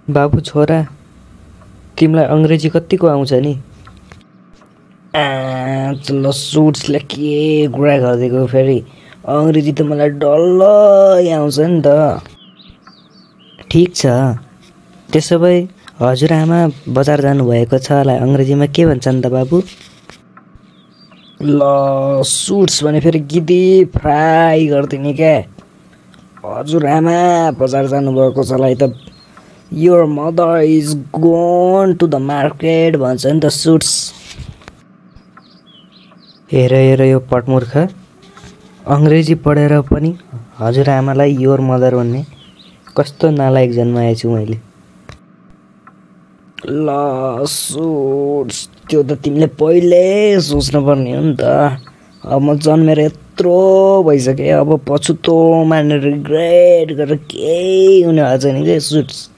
बाबु छोरा, तिमीलाई अङ्ग्रेजी कतिको आउँछ नि? ल सुट्सले के कुरा गरिदिएको फेरि। अङ्ग्रेजी त मलाई डल्लै आउँछ नि त। ठिक छ, त्यसो भए हजुरआमा बजार जानुभएको छ होला, अङ्ग्रेजीमा के भन्छन् त बाबु? ल सुट्स भने फेरि गिदी फ्राई गरिदिने क्या। हजुरआमा बजार जानुभएको छ लाई त your mother is gone to the market भन्छ नि त सुट्स। हेर हेर यो पटमुर्ख, अङ्ग्रेजी पढेर पनि हजुरआमालाई योर मदर भन्ने कस्तो नालायक जन्माएछु मैले। ल सुट्स, त्यो त तिमीले पहिले सोच्नुपर्ने हो नि त। अब म जन्मेर यत्रो भइसक्यो, अब पछुतो मानेर रिग्रेट गरेर केही हुने भएको छैन क्या सुट्स।